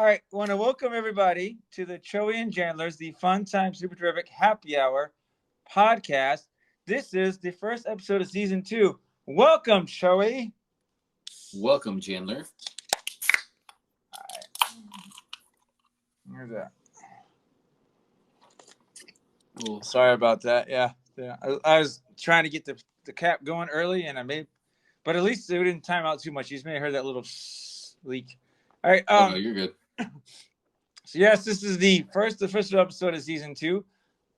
right, want to welcome everybody to the Joey and Jandler's The Fun Time Super Terrific Happy Hour podcast. This is the first episode of season 2. Welcome, Joey. Welcome, Jandler. All right. Here's that. Cool. Sorry about that. Yeah. I was trying to get the cap going early, and but at least it didn't time out too much. You just may have heard that little leak. All right. No, you're good. So yes, this is the first official episode of season 2.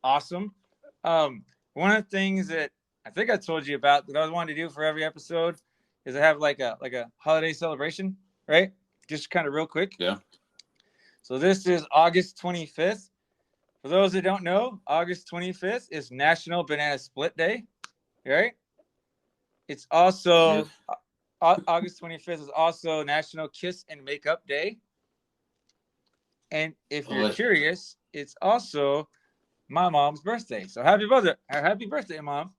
Awesome. One of the things that I think I told you about that I wanted to do for every episode is I have like a holiday celebration, right? Just kind of real quick. Yeah. So this is August 25th. For those that don't know, August 25th is National Banana Split Day, right? It's also August 25th is also National Kiss and Makeup Day. And if you're curious, it's also my mom's birthday. So happy birthday, Mom.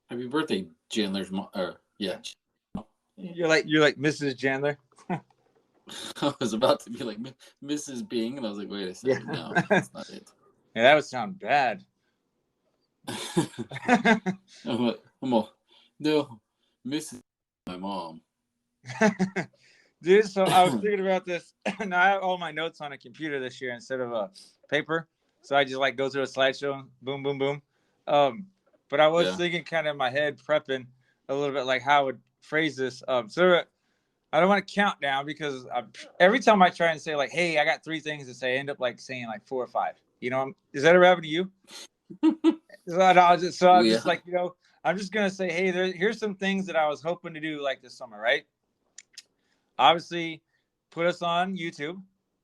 Happy birthday, Jandler's mom. Yeah. You're like Mrs. Jandler. I was about to be like Mrs. Bing, and I was like, wait a second, no, that's not it. Yeah, that would sound bad. No, Mrs. my mom. Dude, so I was thinking about this. Now I have all my notes on a computer this year instead of a paper. So I just like go through a slideshow, and boom, boom, boom. But I was thinking kind of in my head, prepping a little bit like how I would phrase this. So I don't want to count down because every time I try and say like, hey, I got 3 things to say, I end up like saying like 4 or 5. You know, is that ever happened to you? I'm just like, you know, I'm just going to say, hey, here's some things that I was hoping to do like this summer, right? Obviously, put us on YouTube,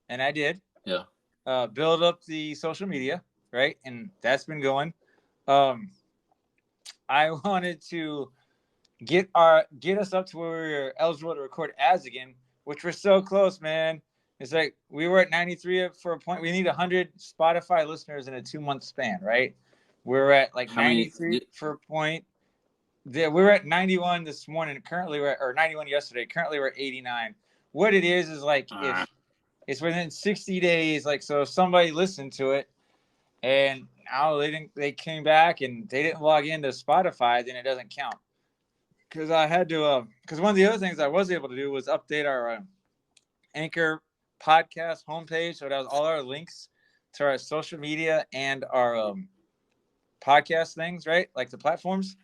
and I did. Yeah. Build up the social media, right? And that's been going. I wanted to get us up to where we were eligible to record ads again, which we're so close, man. It's like we were at 93 for a point. We need 100 Spotify listeners in a 2-month span, right? We're at like 93 for a point. We were at 91 this morning. Currently, or 91 yesterday. Currently, we're at 89. What it is like if it's within 60 days, like so if somebody listened to it and now they came back and they didn't log into Spotify, then it doesn't count. Because I had to, because one of the other things I was able to do was update our Anchor podcast homepage. So it has all our links to our social media and our podcast things, right? Like the platforms.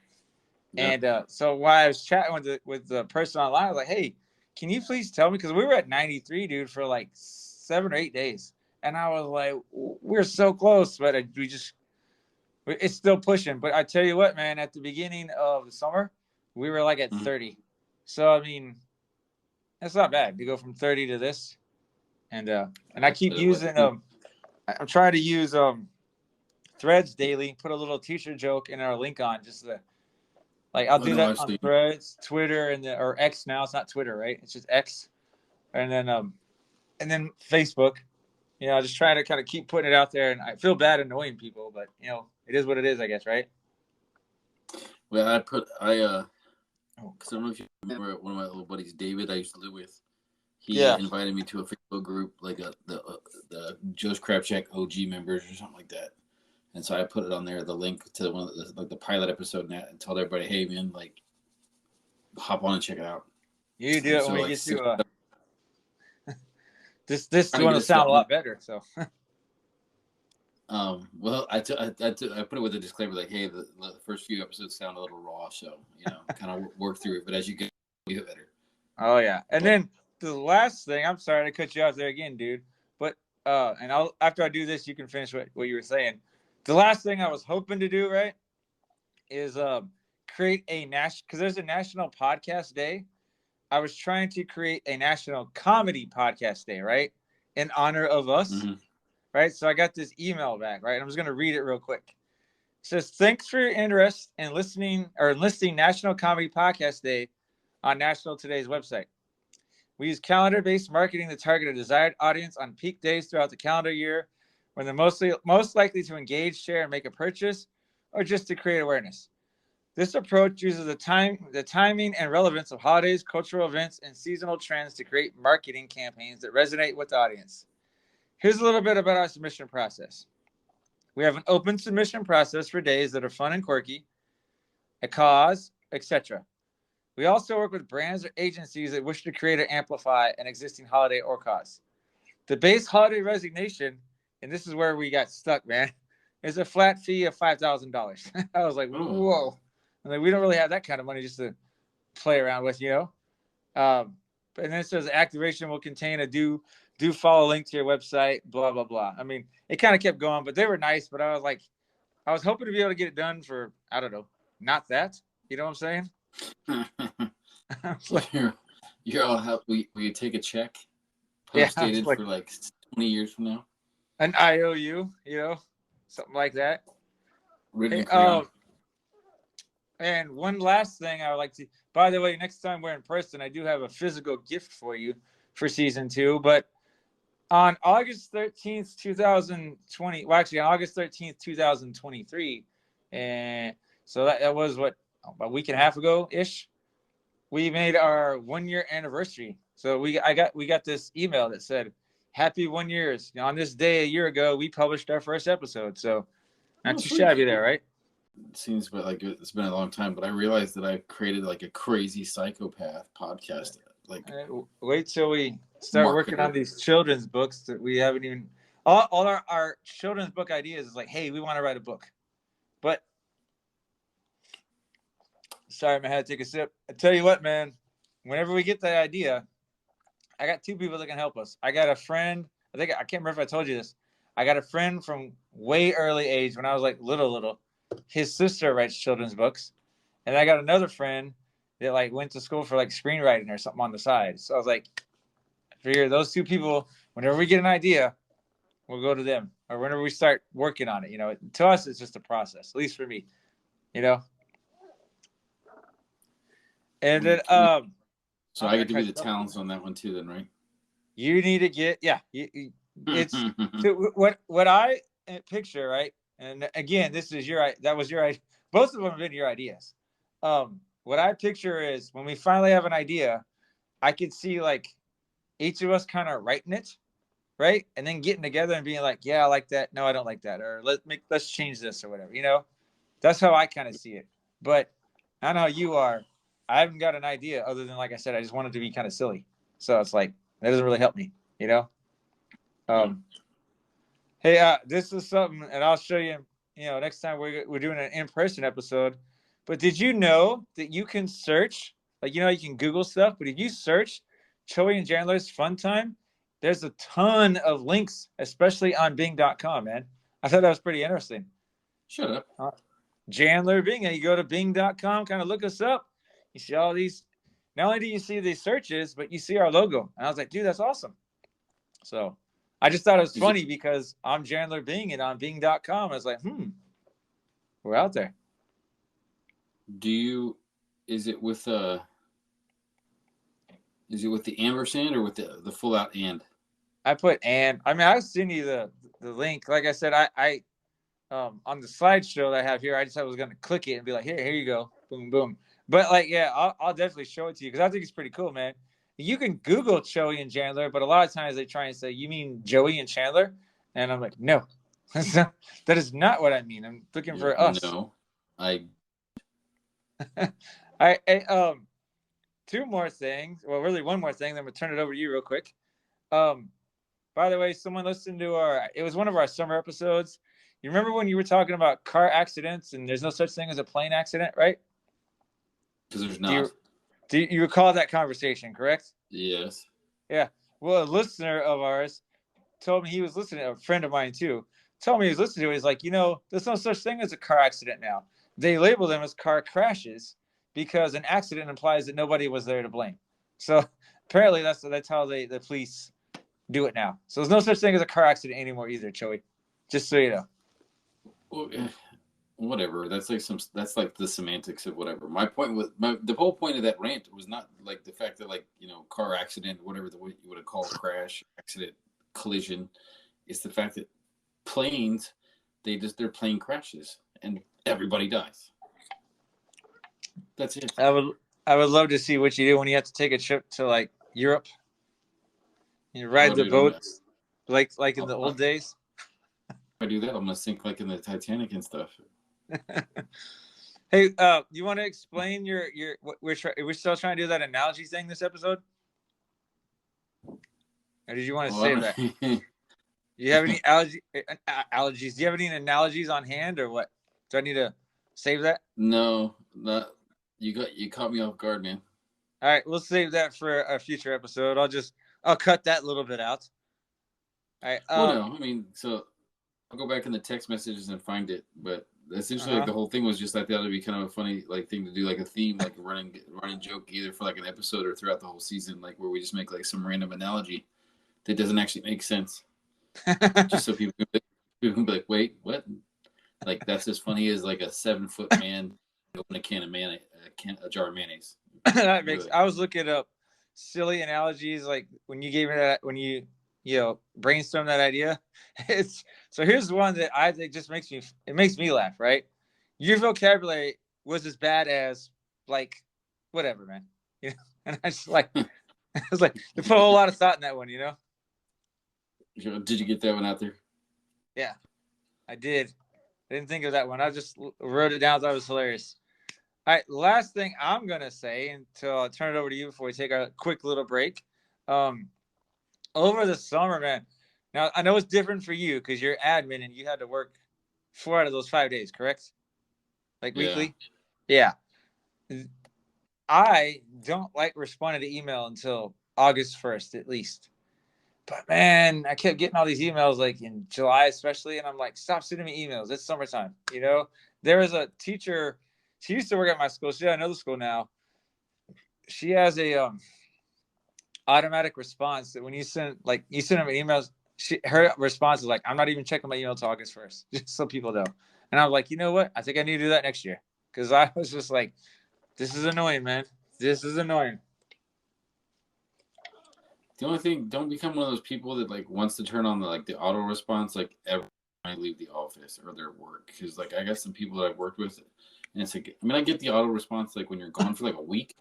Yeah. And so while I was chatting with the person online, I was like, hey, can you please tell me? Because we were at 93, dude, for like 7 or 8 days. And I was like, we're so close, but it's still pushing. But I tell you what, man, at the beginning of the summer, we were like at 30. So, I mean, that's not bad to go from 30 to this. And I keep using, I'm trying to use Threads daily, put a little t-shirt joke in our link on just to, like, I'll do that on Threads, Twitter, or X now. It's not Twitter, right? It's just X. And then Facebook. You know, just trying to kind of keep putting it out there. And I feel bad annoying people, but, you know, it is what it is, I guess, right? Well, because I don't know if you remember one of my little buddies, David, I used to live with. He invited me to a Facebook group, like the Joe's Crab Shack OG members or something like that. And so I put it on there, the link to one of the pilot episode, and told everybody, hey, man, like, hop on and check it out. You do it when we get to this one will sound a lot better. So, well, I put it with a disclaimer like, hey, the first few episodes sound a little raw, so you know, kind of work through it. But as you get better. Oh yeah, and then the last thing, I'm sorry to cut you off there again, dude. But and after I do this, you can finish what you were saying. The last thing I was hoping to do, right, is create a national, because there's a National Podcast Day. I was trying to create a National Comedy Podcast Day, right, in honor of us, right? So I got this email back, right? I'm just going to read it real quick. It says, thanks for your interest in listing National Comedy Podcast Day on National Today's website. We use calendar-based marketing to target a desired audience on peak days throughout the calendar year when they're most likely to engage, share, and make a purchase, or just to create awareness. This approach uses the timing and relevance of holidays, cultural events, and seasonal trends to create marketing campaigns that resonate with the audience. Here's a little bit about our submission process. We have an open submission process for days that are fun and quirky, a cause, etc. We also work with brands or agencies that wish to create or amplify an existing holiday or cause. The base holiday resignation, and this is where we got stuck, man, is a flat fee of $5,000. I was like, whoa. I'm like, we don't really have that kind of money just to play around with, you know? And then it says activation will contain a do follow link to your website, blah, blah, blah. I mean, it kind of kept going, but they were nice, but I was like, I was hoping to be able to get it done for, I don't know, not that. You know what I'm saying? Like, you're all happy. Will you take a check? Post-dated for like 20 years from now? An IOU, you know, something like that. Hey, and one last thing I would like to, by the way, next time we're in person, I do have a physical gift for you for season 2. But on August 13th, 2020, well, actually on August 13th, 2023, and so that was what, a week and a half ago ish, we made our 1-year anniversary. So we got this email that said, "Happy 1 year. On this day a year ago, we published our first episode." So not too shabby there, right? It seems like it's been a long time, but I realized that I created like a crazy psychopath podcast. Like, wait till we start working on these children's books that we haven't even. All our children's book ideas is like, hey, we want to write a book, but sorry, man, I had to take a sip. I tell you what, man, whenever we get the idea, I got 2 people that can help us. I got a friend. I can't remember if I told you this. I got a friend from way early age when I was like little. His sister writes children's books, and I got another friend that like went to school for like screenwriting or something on the side. So I was like, I figure those 2 people, whenever we get an idea, we'll go to them, or whenever we start working on it. You know, to us, it's just a process. At least for me, you know. And then, so I get to be the talents on that one too, then, right? You need to get, it's so what I picture, right? And again, that was your idea. Both of them have been your ideas. What I picture is when we finally have an idea, I could see like each of us kind of writing it, right? And then getting together and being like, yeah, I like that. No, I don't like that. Or let's change this or whatever, you know? That's how I kind of see it. But I don't know how you are. I haven't got an idea other than, like I said, I just want it to be kind of silly. So it's like, that doesn't really help me, you know? Hey, this is something, and I'll show you, you know, next time we're doing an in-person episode. But did you know that you can search, like, you know, you can Google stuff, but if you search Joey and Jandler's Fun Time, there's a ton of links, especially on Bing.com, man. I thought that was pretty interesting. Shut up. Jandler Bing, and you go to Bing.com, kind of look us up. You see all these, not only do you see these searches, but you see our logo. And I was like, dude, that's awesome. So I just thought it was funny because I'm Jandler Bing, and on Bing.com, I was like, we're out there. Is it with the ampersand or with the full out and? I put and. I mean, I'll send you the link. Like I said, I on the slideshow that I have here, I just was going to click it and be like, here you go. Boom, boom. But like, yeah, I'll definitely show it to you because I think it's pretty cool, man. You can Google Joey and Jandler, but a lot of times they try and say, you mean Joey and Chandler? And I'm like, no, that is not what I mean. I'm looking for us. No, Two more things. Well, really one more thing. Then we'll turn it over to you real quick. By the way, someone listened to it was one of our summer episodes. You remember when you were talking about car accidents and there's no such thing as a plane accident, right? Because there's not. Do you recall that conversation, correct? Yes. Yeah. Well, a listener of ours told me he was listening, a friend of mine too, told me he was listening to it. He's like, you know, there's no such thing as a car accident now. They label them as car crashes because an accident implies that nobody was there to blame. So apparently that's how the police do it now. So there's no such thing as a car accident anymore either, Joey. Just so you know. Well, whatever. That's like the semantics of whatever. My point was the whole point of that rant was not like the fact that, like, you know, car accident, whatever the way you would have called crash, accident, collision. It's the fact that planes, they're plane crashes and everybody dies. That's it. I would love to see what you do when you have to take a trip to like Europe. You ride the Dude, boats like in the old days. If I do that, I'm gonna sink like in the Titanic and stuff. Hey, you want to explain your what we're still trying to do that analogy thing this episode, or did you want to save that? Do you have any allergies? Do you have any analogies on hand, or what? Do I need to save that? No, not you caught me off guard, man. All right, we'll save that for a future episode. I'll cut that little bit out. All right. Well, no, I mean, so I'll go back in the text messages and find it, but essentially, like, the whole thing was just like that would be kind of a funny like thing to do, like a theme, like a running joke, either for like an episode or throughout the whole season, like where we just make like some random analogy that doesn't actually make sense, just so people can be like, wait, what? Like that's as funny as like a 7-foot man open a jar of mayonnaise. That makes. I was looking up silly analogies like when you gave me that when you brainstorm that idea. It's so here's one that I think just makes me laugh. Right, your vocabulary was as bad as like whatever, man. You know, and I just like I was like they put a whole lot of thought in that one. You know. Did you get that one out there? Yeah, I did. I didn't think of that one. I just wrote it down. Thought it was hilarious. All right, last thing I'm gonna say until I turn it over to you before we take a quick little break. Over the summer, man. Now I know it's different for you because you're admin and you had to work 4 out of those 5 days, correct? Like weekly. Yeah. I don't like responding to email until August 1st at least. But man, I kept getting all these emails like in July, especially, and I'm like, stop sending me emails. It's summertime. You know, there was a teacher. She used to work at my school. She's at another school now. She has a automatic response that when you send them emails, her response is like, I'm not even checking my email till August 1st, just so people know. And I was like, you know what? I think I need to do that next year because I was just like, this is annoying, man. This is annoying. The only thing, don't become one of those people that like wants to turn on the auto response like every time I leave the office or their work. Because like I got some people that I've worked with, and it's like, I mean, I get the auto response like when you're gone for like a week.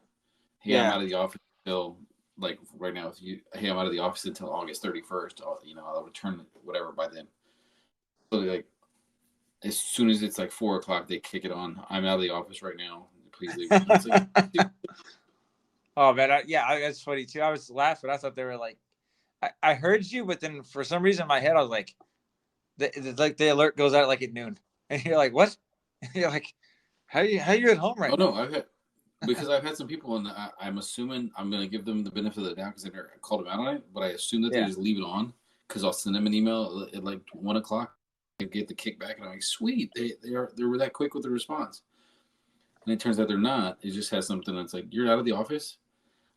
Hey, I'm out of the office until like right now. Hey, I'm out of the office until August 31st. I'll return whatever by then. So like, as soon as it's like 4:00, they kick it on. I'm out of the office right now. Please leave. It's like, oh man, that's funny too. I was laughing. I thought they were like, I heard you, but then for some reason in my head I was like, the alert goes out like at noon, and you're like, what? And you're like, how you at home right now? Oh no, I've had some people, and I'm assuming I'm going to give them the benefit of the doubt because I never called them out on it, but I assume that they just leave it on because I'll send them an email at like 1:00. I get the kickback, and I'm like, sweet, they're that quick with the response. And it turns out they're not. It just has something that's like, you're out of the office.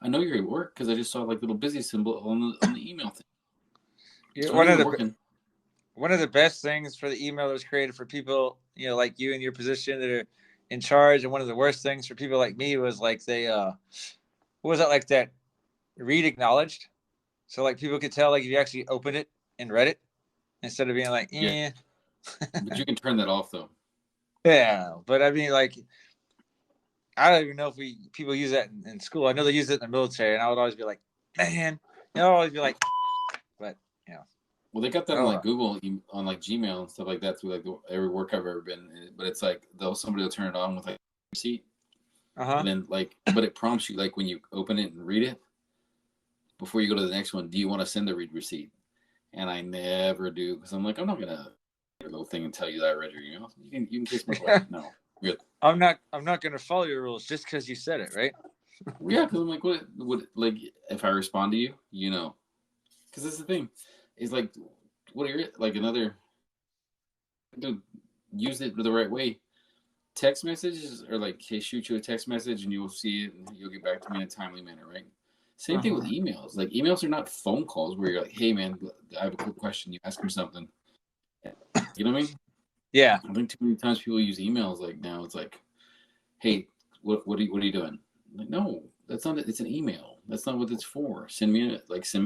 I know you're at work because I just saw like little busy symbol on the email thing. Yeah, one of the best things for the email that was created for people, like you in your position that are in charge, and one of the worst things for people like me was like they what was that, like that read acknowledged, so like people could tell like if you actually opened it and read it instead of being like yeah. But you can turn that off though. Yeah, but I mean, like, I don't even know if people use that in school. I know they use it in the military, and I would always be like, man, I'd always be like, but well, they got that on like Google, on like Gmail and stuff like that through like every work I've ever been in. But it's like somebody will turn it on with like receipt, and then like, but it prompts you like when you open it and read it before you go to the next one. Do you want to send the read receipt? And I never do because I'm like, I'm not gonna do a little thing and tell you that I read your email. You can kiss my butt. No, good. I'm not gonna follow your rules just because you said it, right? Yeah, because I'm like, what like if I respond to you, because that's the thing. It's like, what are your like another? Dude, use it the right way. Text messages are like, hey, shoot you a text message and you'll see it and you'll get back to me in a timely manner, right? Same thing with emails. Like emails are not phone calls where you're like, hey man, I have a quick question. You ask me something. You know what I mean? Yeah. I think too many times people use emails like now. It's like, hey, what are you doing? I'm like, no, that's not it. It's an email. That's not what it's for. Send me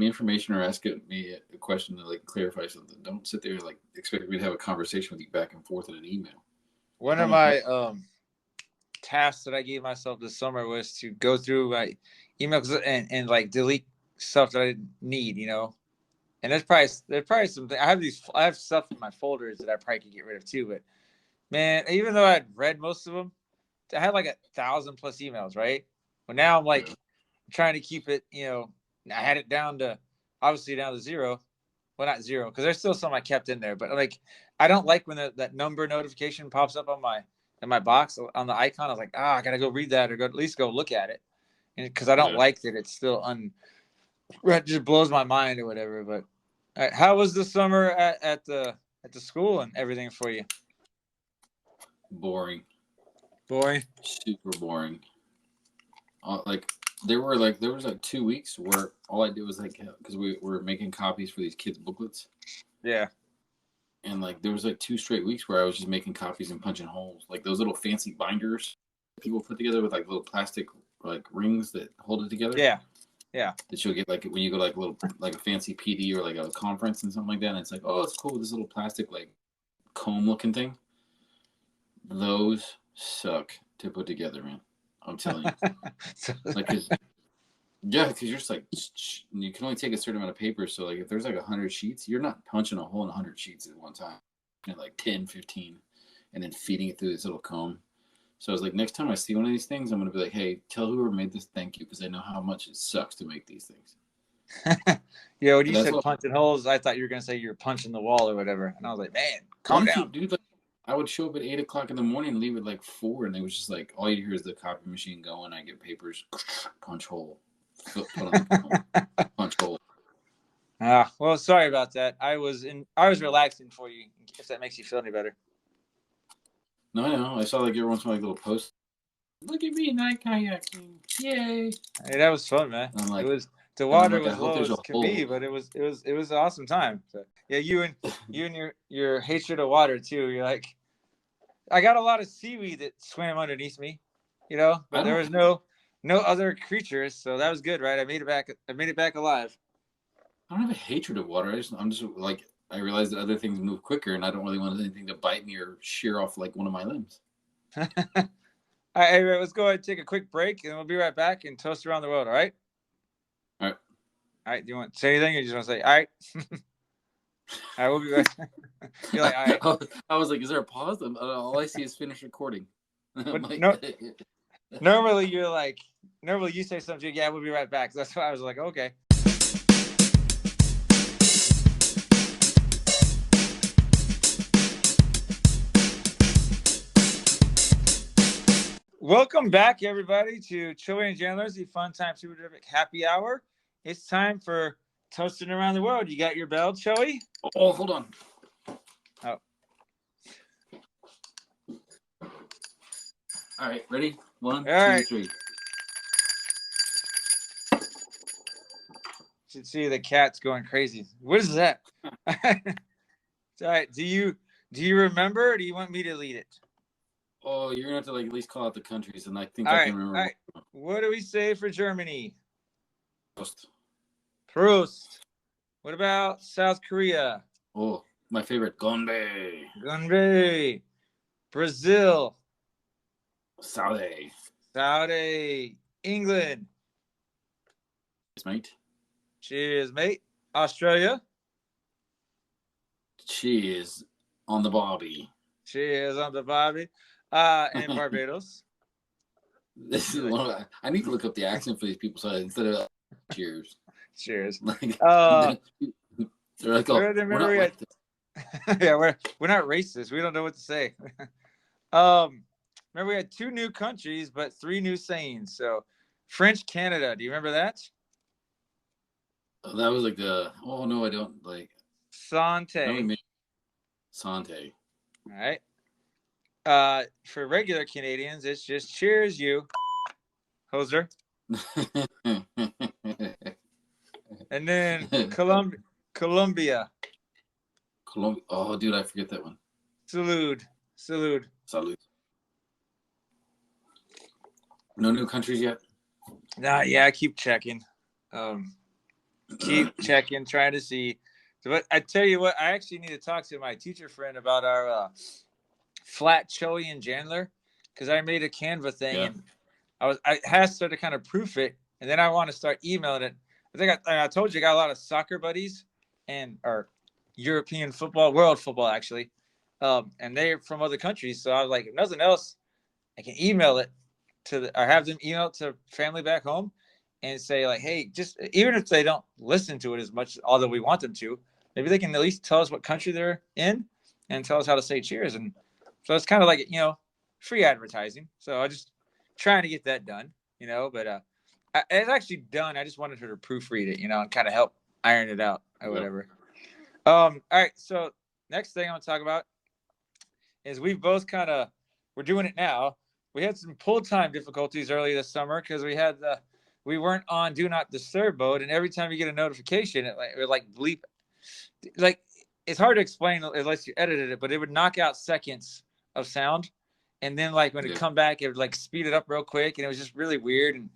information or ask me a question to like clarify something. Don't sit there and like expect me to have a conversation with you back and forth in an email. One of my task that I gave myself this summer was to go through my emails and like delete stuff that I didn't need, And there's probably something I have stuff in my folders that I probably could get rid of too. But man, even though I'd read most of them, I had like 1,000 plus emails, right? But now I'm like trying to keep it, I had it down to obviously down to zero. Well, not zero, because there's still some I kept in there. But like, I don't like when that number notification pops up on my box on the icon. I was like, I gotta go read that or at least go look at it, and because I don't like that it's still it just blows my mind or whatever. But how was the summer at the school and everything for you? Boring. Boring. Super boring. There was 2 weeks where all I did was because we were making copies for these kids' booklets. Yeah. And there was 2 straight weeks where I was just making copies and punching holes, like those little fancy binders people put together with little plastic rings that hold it together. Yeah. Yeah. That you'll get when you go a fancy PD or a conference and something like that. And it's oh, it's cool. This little plastic comb looking thing. Those suck to put together, man. I'm telling you. Because you're just you can only take a certain amount of paper. So if there's 100 sheets, you're not punching a hole in 100 sheets at one time. 10, 15, and then feeding it through this little comb. So I was next time I see one of these things, I'm going to be hey, tell whoever made this thank you, because I know how much it sucks to make these things. Yeah, when you said punching holes, I thought you were going to say you're punching the wall or whatever. And I was like, man, calm down. Dude, I would show up at 8 o'clock in the morning and leave at 4, and it was just all you hear is the copy machine going. I get papers, punch hole, put on the punch hole. Well, sorry about that. I was relaxing for you, if that makes you feel any better. No, I know. I saw every once in a while little posts. Look at me, night kayaking! Yay! Hey, that was fun, man. It was the water was low as could be, but it was an awesome time. So, yeah, you and your hatred of water too. You're I got a lot of seaweed that swam underneath me, but there was no other creatures, so that was good, right? I made it back alive. I don't have a hatred of water. I'm just I realize that other things move quicker, and I don't really want anything to bite me or shear off one of my limbs. All right, let's go ahead and take a quick break, and we'll be right back and toast around the world. All right. All right. All right. Do you want to say anything, or you just want to say all right? All right, we'll be back. You're all right. I was is there a pause? All I see is finish recording. Normally you say something. Yeah, we'll be right back. So that's why I was okay. Welcome back, everybody, to Joey and Jandler's the Fun Time Super Terrific Happy Hour. It's time for toasting around the world. You got your bell, Joey? Oh, hold on. Oh. All right, ready? 1, 2, right. 3. Should see the cat's going crazy. What is that? All right. Do you remember, or do you want me to lead it? Oh, you're gonna have to at least call out the countries, and I think I can remember. All right. What do we say for Germany? Prost. What about South Korea? Oh, my favorite, Gonbe. Gonbe. Brazil. Saudi. England. Cheers, mate. Cheers, mate. Australia. Cheers on the Bobby. Cheers on the Bobby. And Barbados. This is I need to look up the accent for these people, so instead of cheers. Cheers. They're we're not racist. We don't know what to say. Remember we had 2 new countries, but 3 new sayings. So French Canada. Do you remember that? That was oh no, I don't Santé. Santé. All right. For regular Canadians, it's just cheers, you hoser. And then Colombia. Oh, dude, I forget that one. Salud. No new countries yet? Nah, yeah, I keep checking. Keep checking, trying to see. But I tell you what, I actually need to talk to my teacher friend about our flat Joey and Jandler, because I made a Canva thing and I had to start to kind of proof it, and then I want to start emailing it. I think I told you I got a lot of soccer buddies or European football, world football actually, and they're from other countries. So I was like, if nothing else, I can email it or have them email it to family back home and say like, hey, just even if they don't listen to it as much, although we want them to, maybe they can at least tell us what country they're in and tell us how to say cheers. And so it's kind of like, free advertising. So I just trying to get that done, but it's actually done. I just wanted her to proofread it, and kind of help iron it out or whatever. All right. So next thing I'm going to talk about is we're doing it now. We had some pull time difficulties early this summer because we weren't on do not disturb mode, and every time you get a notification, it would bleep. Like, it's hard to explain unless you edited it, but it would knock out seconds of sound, and then when it come back, it would speed it up real quick, and it was just really weird. And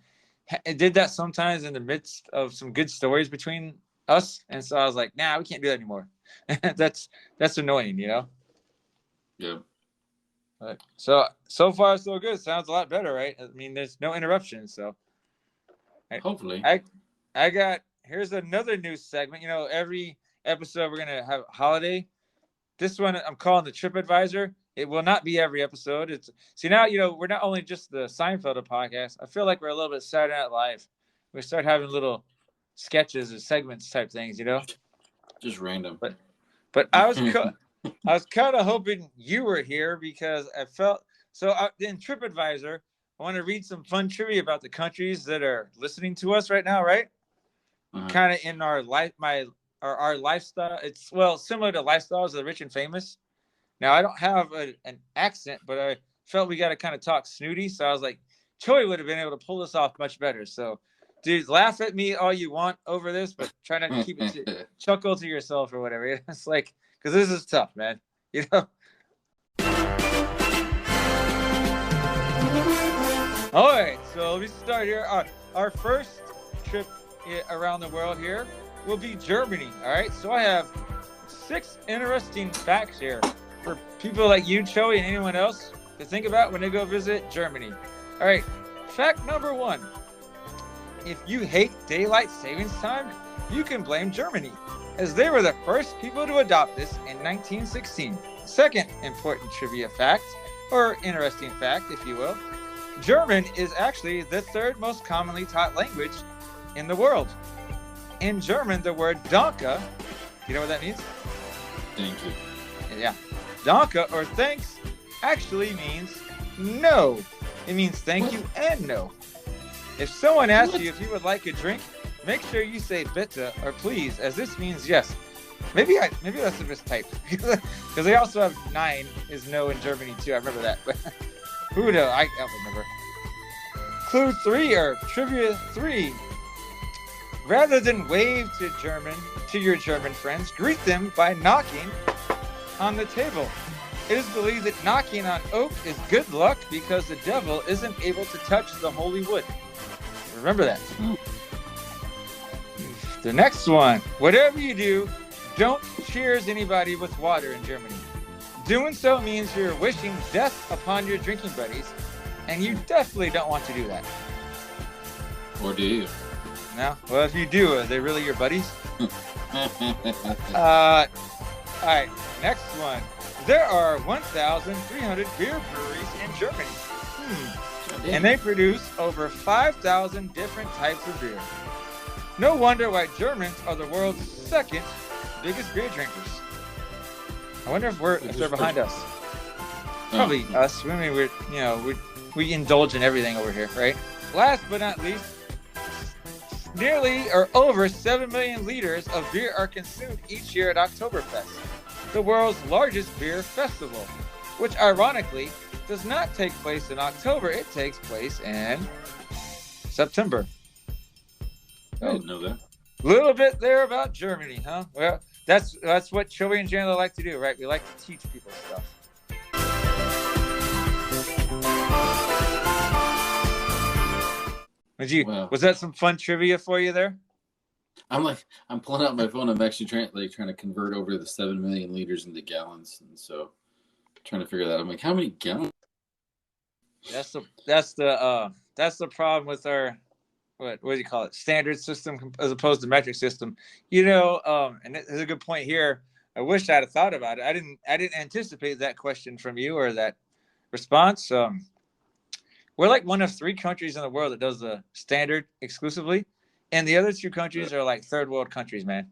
it did that sometimes in the midst of some good stories between us, and so I was like, nah, we can't do that anymore. that's annoying, Yeah. So far so good. Sounds a lot better, right? I mean, there's no interruptions, so hopefully. Here's another new segment. Every episode we're gonna have a holiday. This one I'm calling the TripAdvisor. It will not be every episode. Now we're not only just the Seinfeld podcast. I feel like we're a little bit Saturday Night Live. We start having little sketches or segments type things, Just random. But I was kind of hoping you were here because I felt so. In TripAdvisor, I want to read some fun trivia about the countries that are listening to us right now, right? Kind of in our our lifestyle. It's similar to lifestyles of the rich and famous. Now I don't have an accent, but I felt we got to kind of talk snooty. So I was like, Joey would have been able to pull this off much better. So, dude, laugh at me all you want over this, but try not to keep it chuckle to yourself or whatever. It's like, because this is tough, man. All right, so let me start here. Our first trip around the world here will be Germany. All right, so I have 6 interesting facts here for people like you, Joey, and anyone else to think about when they go visit Germany. All right, fact number 1. If you hate daylight savings time, you can blame Germany, as they were the first people to adopt this in 1916. Second important trivia fact, or interesting fact, if you will, German is actually the 3rd most commonly taught language in the world. In German, the word Danke, do you know what that means? Thank you. Yeah. Danke, or thanks, actually means no. It means thank you and no. If someone asks you if you would like a drink, make sure you say bitte or please, as this means yes. Maybe that's a mistype, because they also have 9 is no in Germany too. I remember that, but who knows? I don't remember. Clue 3 or trivia 3. Rather than wave to your German friends, greet them by knocking on the table. It is believed that knocking on oak is good luck because the devil isn't able to touch the holy wood. Remember that. The next one. Whatever you do, don't cheers anybody with water in Germany. Doing so means you're wishing death upon your drinking buddies, and you definitely don't want to do that. Or do you? No? Well, if you do, are they really your buddies? All right, next one. There are 1,300 beer breweries in Germany. And they produce over 5,000 different types of beer. No wonder why Germans are the world's 2nd biggest beer drinkers. I wonder if they're behind us. Probably us. I mean, we indulge in everything over here, right? Last but not least, nearly or over 7 million liters of beer are consumed each year at Oktoberfest, the world's largest beer festival, which ironically does not take place in October. It takes place in September. I didn't know that. Little bit there about Germany, huh? Well, that's what Joey and Jandler like to do, right? We like to teach people stuff. Was that some fun trivia for you there? I'm pulling out my phone. I'm actually trying to convert over the 7 million liters into gallons, and so trying to figure that out. I'm like, how many gallons? That's the problem with our what do you call it, standard system as opposed to metric system. And there's a good point here. I wish I'd have thought about it. I didn't anticipate that question from you or that response. We're like one of 3 countries in the world that does the standard exclusively, and the other 2 countries are like third world countries, man.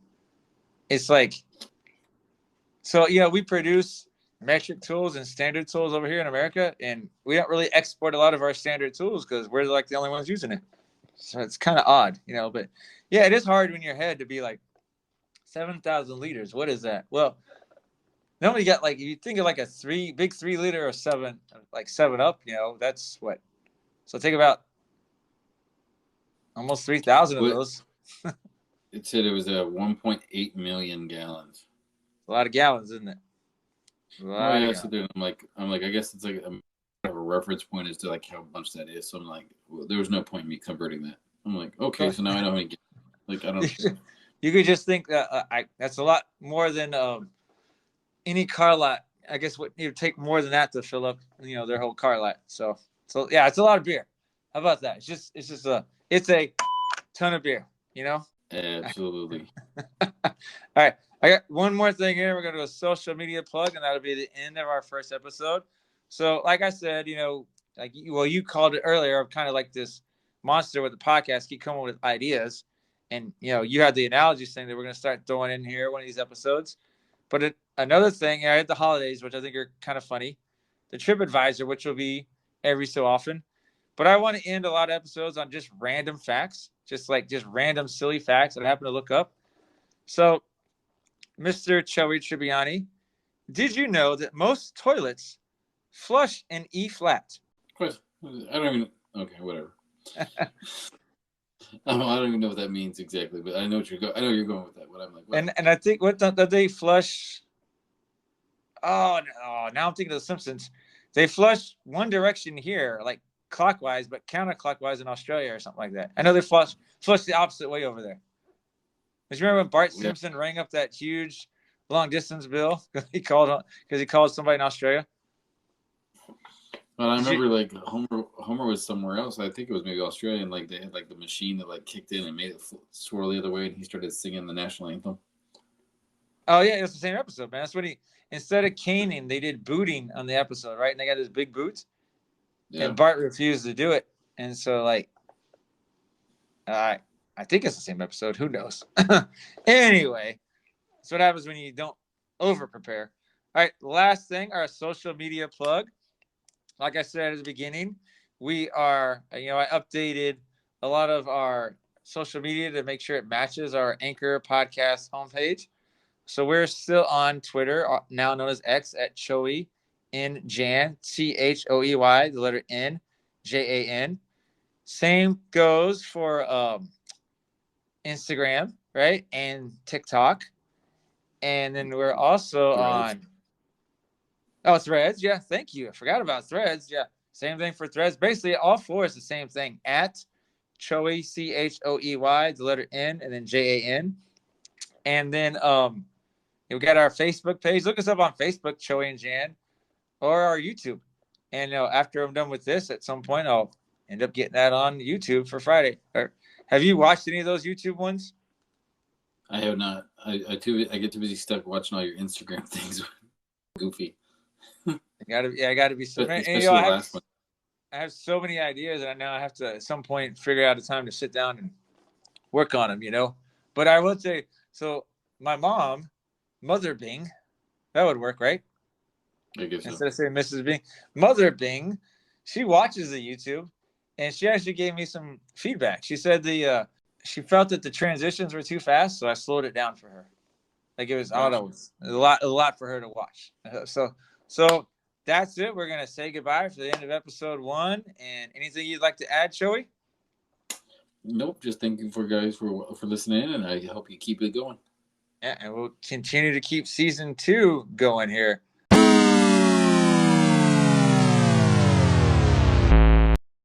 It's like, so yeah, we produce metric tools and standard tools over here in America, and we don't really export a lot of our standard tools because we're like the only ones using it. So it's kind of odd, but yeah, it is hard in your head to be like 7,000 liters. What is that? Well, normally you got like, you think of like a big 3 liter or like 7 Up, that's what. So take about almost 3,000 of those. It said it was 1.8 million gallons. A lot of gallons, isn't it? I sit there and I'm like, I guess it's like a reference point as to like how much that is. So I'm like, well, there was no point in me converting that. I'm like, okay, so now I know how many. Like, I don't. You could just think that that's a lot more than any car lot. I guess what you take more than that to fill up, their whole car lot. So yeah, it's a lot of beer. How about that? It's a ton of beer. Absolutely. All right, I got one more thing here. We're gonna do a social media plug, and that'll be the end of our first episode. So, like I said, you called it earlier, of kind of like this monster with the podcast, keep coming with ideas, and you had the analogies thing that we're gonna start throwing in here one of these episodes. But another thing, I had the holidays, which I think are kind of funny, the TripAdvisor, which will be every so often. But I want to end a lot of episodes on just random facts, just random silly facts that I happen to look up. So, Mr. Joey Tribbiani, did you know that most toilets flush in E flat? I don't even. Okay, whatever. I don't even know what that means exactly, but I know you're going with that. What I'm like. What? And I think that they flush. Oh no! Now I'm thinking of The Simpsons. They flush one direction here, like clockwise, but counterclockwise in Australia or something like that. I know they flush the opposite way over there. Do you remember when Bart Simpson rang up that huge long distance bill because he called somebody in Australia? Well, I remember like Homer was somewhere else. I think it was maybe Australia, and like they had like the machine that like kicked in and made it swirl the other way, and he started singing the national anthem. Oh yeah, it was the same episode, man. That's when instead of caning, they did booting on the episode, right? And they got his big boots, and Bart refused to do it, and so like, I think it's the same episode. Who knows? Anyway, that's what happens when you don't over prepare. All right, last thing, our social media plug. Like I said at the beginning, we are, I updated a lot of our social media to make sure it matches our Anchor podcast homepage. So we're still on Twitter, now known as X, at Choey N Jan, Choey, the letter N, Jan. Same goes for Instagram, right? And TikTok. And then we're also on Threads. Yeah, thank you. I forgot about Threads. Yeah, same thing for Threads. Basically, all four is the same thing. At Choey, Choey, the letter N, and then Jan. And then we got our Facebook page. Look us up on Facebook, Choey and Jan, or our YouTube. And after I'm done with this, at some point, I'll end up getting that on YouTube for Friday. Have you watched any of those YouTube ones? I have not. I get too busy stuck watching all your Instagram things. Goofy. I gotta be so. Especially the last one. I have so many ideas, and I know I have to at some point figure out a time to sit down and work on them. But I will say, so my mom, Mother Bing, that would work, right? I guess instead of saying Mrs. Bing, Mother Bing, she watches the YouTube, and she actually gave me some feedback. She said she felt that the transitions were too fast, so I slowed it down for her. Like it was a lot for her to watch. So that's it. We're gonna say goodbye for the end of episode 1. And anything you'd like to add, Joey? Nope. Just thank you for listening, and I hope you keep it going. Yeah, and we'll continue to keep season 2 going here.